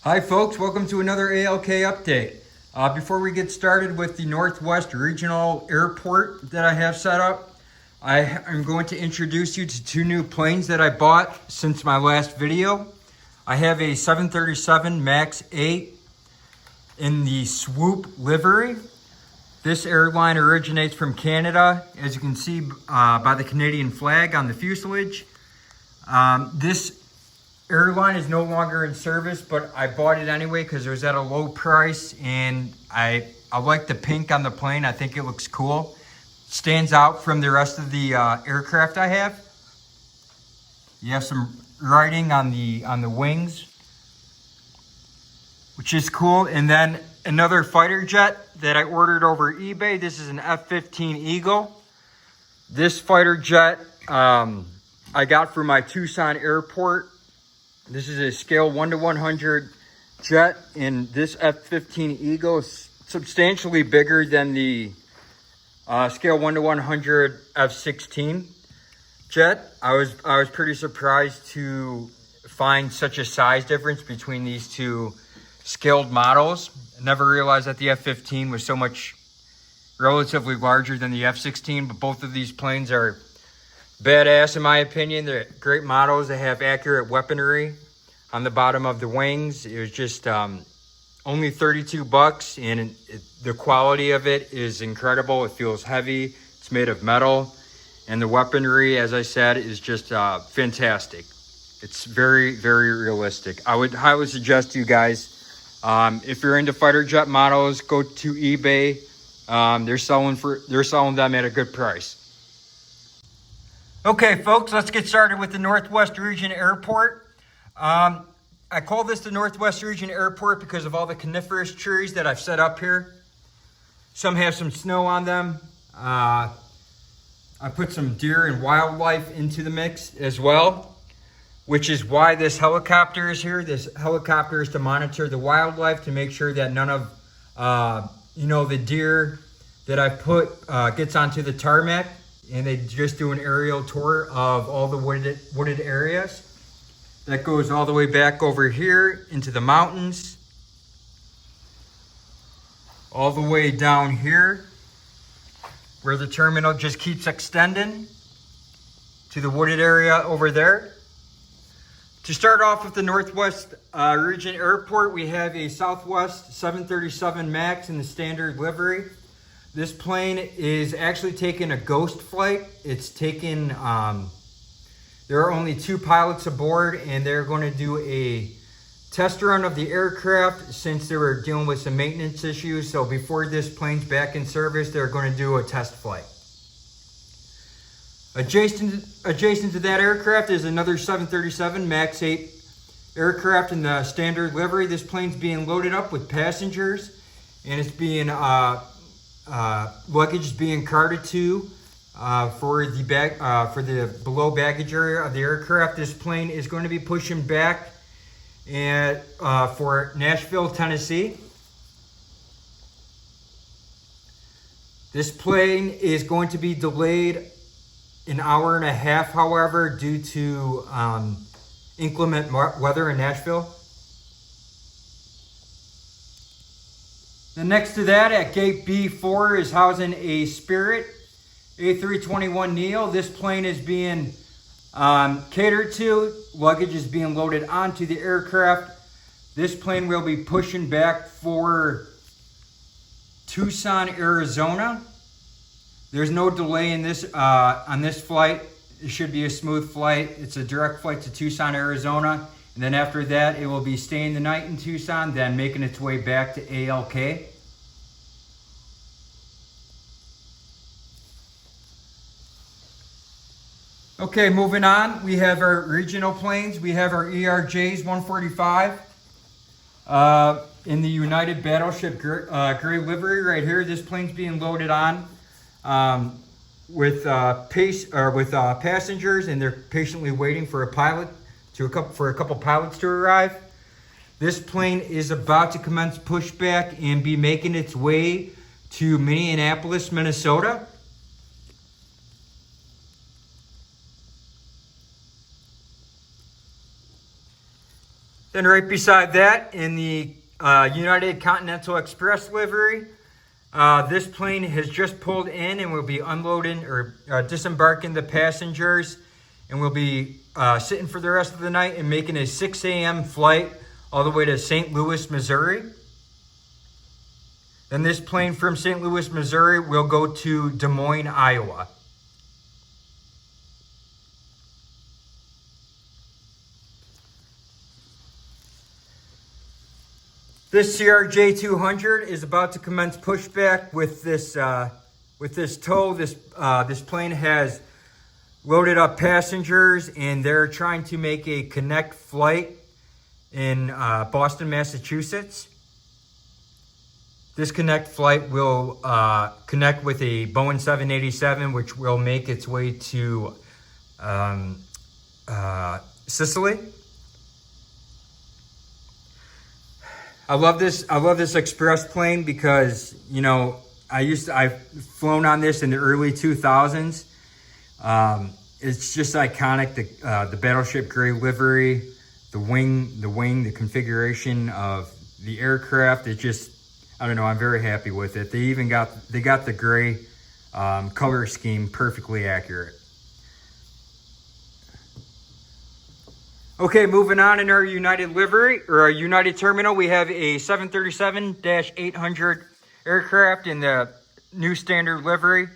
Hi folks, welcome to another ALK update. Before we get started with the Northwest Regional Airport that I have set up, I am going to introduce you to two new planes that I bought since my last video. I have a 737 MAX 8 in the Swoop livery. This airline originates from Canada, as you can see by the Canadian flag on the fuselage. This airline is no longer in service, but I bought it anyway because it was at a low price, and I like the pink on the plane. I think it looks cool. Stands out from the rest of the aircraft I have. You have some writing on the wings, which is cool. And then another fighter jet that I ordered over eBay. This is an F-15 Eagle. This fighter jet I got from my Tucson airport. This is a scale 1 to 100 jet, and this F-15 Eagle is substantially bigger than the scale 1 to 100 F-16 jet. I was pretty surprised to find such a size difference between these two scaled models. I never realized that the F-15 was so much relatively larger than the F-16, but both of these planes are badass in my opinion. They're great models. They have accurate weaponry on the bottom of the wings. It was just only 32 bucks, and the quality of it is incredible. It feels heavy. It's made of metal, and the weaponry, as I said, is just fantastic. It's very, very realistic. I would highly suggest you guys, if you're into fighter jet models, go to eBay. They're selling them at a good price. Okay, folks, let's get started with the Northwest Region Airport. I call this the Northwest Region Airport because of all the coniferous trees that I've set up here. Some have some snow on them. I put some deer and wildlife into the mix as well, which is why this helicopter is here. This helicopter is to monitor the wildlife, to make sure that none of the deer that I put gets onto the tarmac. And they just do an aerial tour of all the wooded areas. That goes all the way back over here into the mountains. All the way down here, where the terminal just keeps extending to the wooded area over there. To start off with the Northwest Region Airport, we have a Southwest 737 MAX in the standard livery. This plane is actually taking a ghost flight. It's taken, there are only 2 pilots aboard, and they're going to do a test run of the aircraft since they were dealing with some maintenance issues. So before this plane's back in service, they're going to do a test flight. Adjacent to that aircraft is another 737 MAX 8 aircraft in the standard livery. This plane's being loaded up with passengers, and it's being luggage is being carted to for the below baggage area of the aircraft. This plane is going to be pushing back for Nashville, Tennessee. This plane is going to be delayed an hour and a half, however, due to inclement weather in Nashville. Then next to that, at gate B4, is housing a Spirit A321neo. This plane is being catered to. Luggage is being loaded onto the aircraft. This plane will be pushing back for Tucson, Arizona. There's no delay in this on this flight. It should be a smooth flight. It's a direct flight to Tucson, Arizona. And then after that, it will be staying the night in Tucson, then making its way back to ALK. Okay, moving on. We have our regional planes. We have our ERJs 145 in the United Battleship gray livery right here. This plane's being loaded on with passengers, and they're patiently waiting for a couple pilots to arrive. This plane is about to commence pushback and be making its way to Minneapolis, Minnesota. Then right beside that, in the United Continental Express livery, this plane has just pulled in and will be unloading or disembarking the passengers, and will be sitting for the rest of the night and making a 6 a.m. flight all the way to St. Louis, Missouri. Then this plane from St. Louis, Missouri will go to Des Moines, Iowa. This CRJ-200 is about to commence pushback with this tow. This plane has loaded up passengers, and they're trying to make a connect flight in Boston, Massachusetts. This connect flight will connect with a Boeing 787, which will make its way to Sicily. I love this express plane because, you know, I've flown on this in the early 2000s. It's just iconic. The battleship gray livery, the wing, the configuration of the aircraft. It just, I don't know. I'm very happy with it. They even got the gray color scheme perfectly accurate. Okay, moving on in our United livery, or our United terminal, we have a 737-800 aircraft in the new standard livery.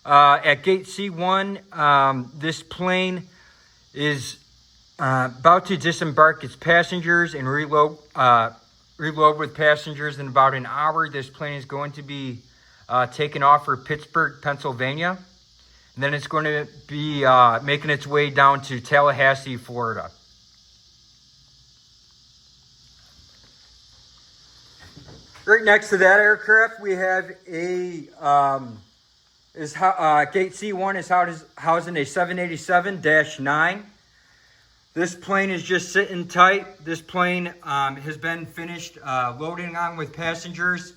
At gate C1, this plane is about to disembark its passengers and reload with passengers in about an hour. This plane is going to be taken off for Pittsburgh, Pennsylvania. And then it's going to be making its way down to Tallahassee, Florida. Right next to that aircraft, we have gate C1 is housing a 787-9. This plane is just sitting tight. This plane has been finished loading on with passengers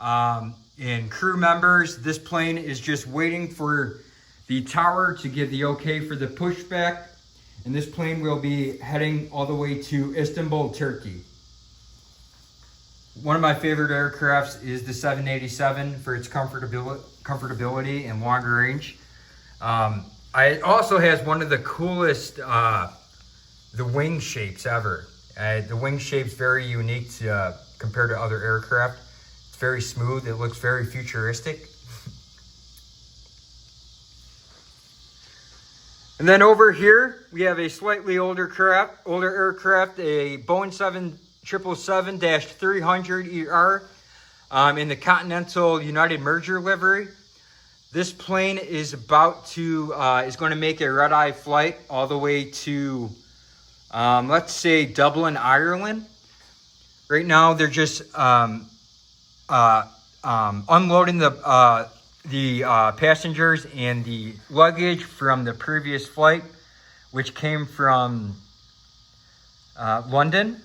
and crew members. This plane is just waiting for the tower to give the okay for the pushback. And this plane will be heading all the way to Istanbul, Turkey. One of my favorite aircrafts is the 787 for its comfortability and longer range. It also has one of the coolest the wing shapes ever. The wing shape's very unique compared to other aircraft. It's very smooth. It looks very futuristic. And then over here, we have a slightly older aircraft, a Boeing 777-300ER in the Continental United Merger livery. This plane is going to make a red-eye flight all the way to, let's say, Dublin, Ireland. Right now, they're just unloading the passengers and the luggage from the previous flight, which came from London.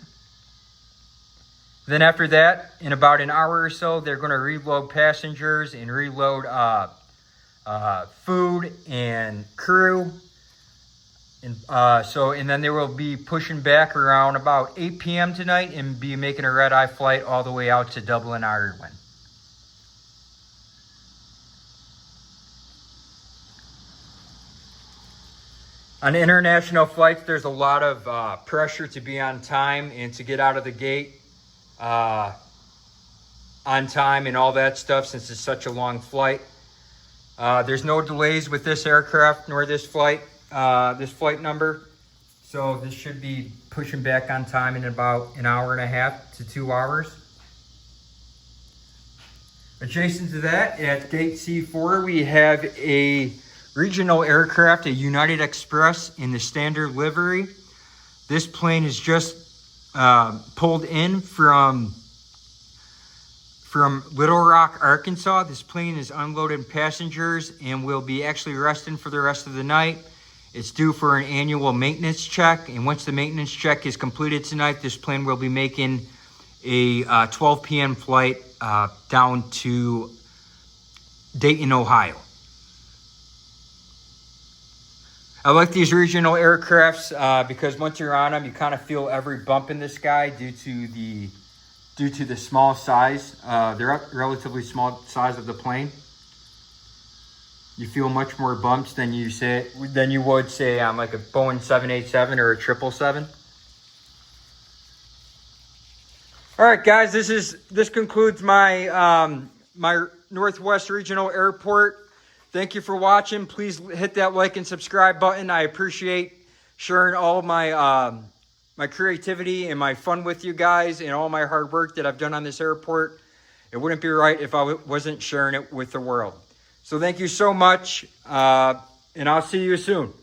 Then after that, in about an hour or so, they're going to reload passengers and reload food and crew. And then they will be pushing back around about 8 p.m. tonight and be making a red-eye flight all the way out to Dublin, Ireland. On international flights, there's a lot of pressure to be on time and to get out of the gate on time and all that stuff, since it's such a long flight. There's no delays with this aircraft nor this flight number, so this should be pushing back on time in about an hour and a half to 2 hours. Adjacent to that, at gate C4, we have a regional aircraft, a United Express in the standard livery. This plane is just pulled in from Little Rock, Arkansas. This plane is unloading passengers and will be actually resting for the rest of the night. It's due for an annual maintenance check, and once the maintenance check is completed tonight, this plane will be making a 12 p.m. flight down to Dayton, Ohio. I like these regional aircrafts because once you're on them, you kind of feel every bump in the sky due to the small size. They're relatively small size of the plane. You feel much more bumps than you would say on like a Boeing 787 or a 777. All right, guys, this concludes my my Northwest Regional Airport. Thank you for watching. Please hit that like and subscribe button. I appreciate sharing all my my creativity and my fun with you guys and all my hard work that I've done on this airport. It wouldn't be right if I wasn't sharing it with the world. So thank you so much, and I'll see you soon.